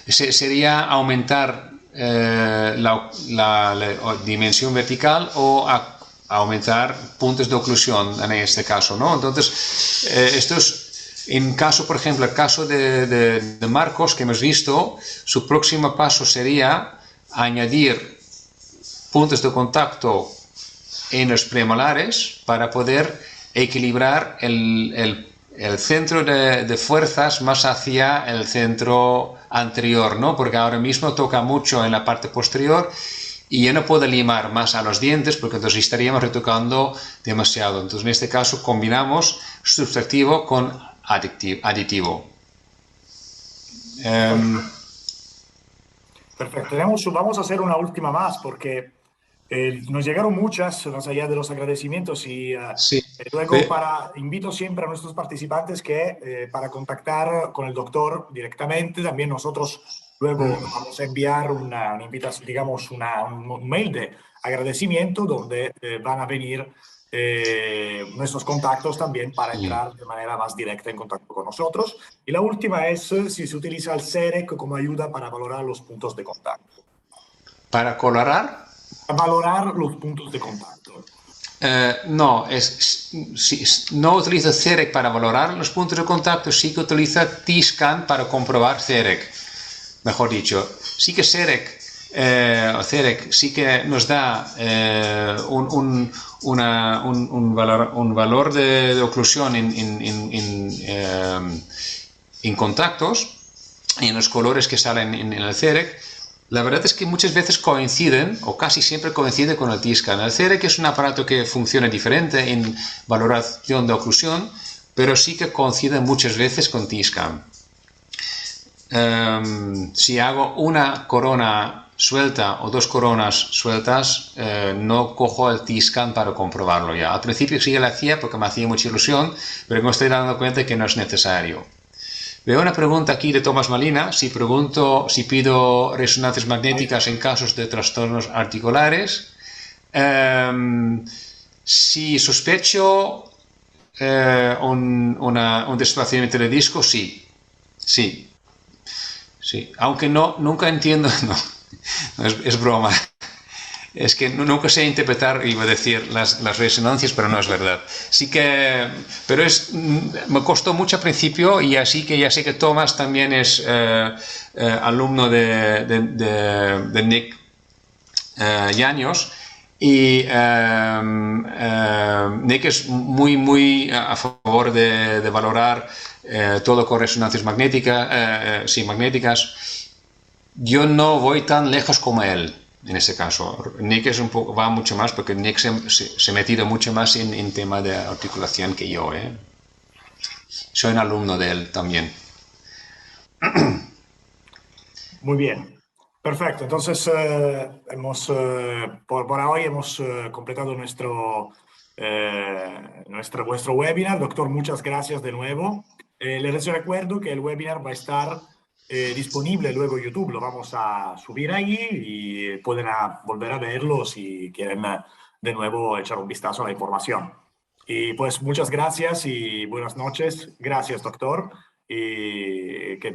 sería aumentar la dimensión vertical o aumentar puntos de oclusión en este caso, ¿no? Entonces, esto es, por ejemplo, el caso de Marcos que hemos visto, su próximo paso sería añadir puntos de contacto en los premolares para poder equilibrar el centro de fuerzas más hacia el centro anterior, ¿no? Porque ahora mismo toca mucho en la parte posterior y ya no puedo limar más a los dientes porque entonces estaríamos retocando demasiado. Entonces en este caso combinamos sustractivo con aditivo. Perfecto. Vamos a hacer una última más porque nos llegaron muchas, más allá de los agradecimientos, y Sí. luego invito siempre a nuestros participantes que para contactar con el doctor directamente, también nosotros luego vamos a enviar una invitación, digamos, un mail de agradecimiento donde van a venir nuestros contactos también para entrar de manera más directa en contacto con nosotros. Y la última es si se utiliza el CEREC como ayuda para valorar los puntos de contacto. ¿Para colorar? Valorar los puntos de contacto. No, no utiliza CEREC para valorar los puntos de contacto, sí que utiliza T-Scan para comprobar CEREC. Mejor dicho, sí que CEREC sí que nos da un valor de oclusión en contactos y en los colores que salen en el CEREC. La verdad es que muchas veces coinciden, o casi siempre coincide con el T-Scan. El CEREC es un aparato que funciona diferente en valoración de oclusión, pero sí que coincide muchas veces con T-Scan. Si hago una corona suelta o dos coronas sueltas, no cojo el T-Scan para comprobarlo ya. Al principio sí que lo hacía porque me hacía mucha ilusión, pero me estoy dando cuenta que no es necesario. Veo una pregunta aquí de Tomás Malina, si pido resonancias magnéticas en casos de trastornos articulares. Si sospecho un desplazamiento de disco, sí. Aunque nunca entiendo, no es broma. Es que nunca sé interpretar, iba a decir, las resonancias, pero no es verdad. Pero me costó mucho al principio y así que ya sé que Tomás también es alumno de Nick Llanos y Nick es muy a favor de valorar todo con resonancias magnéticas. Yo no voy tan lejos como él. En ese caso, Nick va mucho más porque Nick se ha metido mucho más en tema de articulación que yo. Soy un alumno de él también. Muy bien. Perfecto, entonces por hoy hemos completado nuestro webinar. Doctor, muchas gracias de nuevo. Les recuerdo que el webinar va a estar disponible luego en YouTube. Lo vamos a subir ahí y pueden volver a verlo si quieren de nuevo echar un vistazo a la información. Y pues muchas gracias y buenas noches. Gracias, doctor. Y que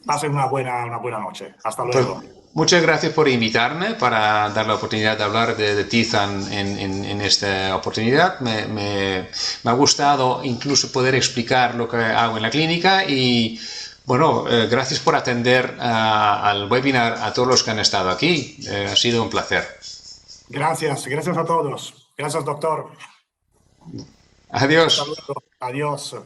pasen una buena noche. Hasta Pues, luego. muchas gracias por invitarme para dar la oportunidad de hablar de Tizan en esta oportunidad. Me ha gustado incluso poder explicar lo que hago en la clínica y bueno, gracias por atender al webinar a todos los que han estado aquí. Ha sido un placer. Gracias a todos. Gracias, doctor. Adiós. Hasta luego. Adiós.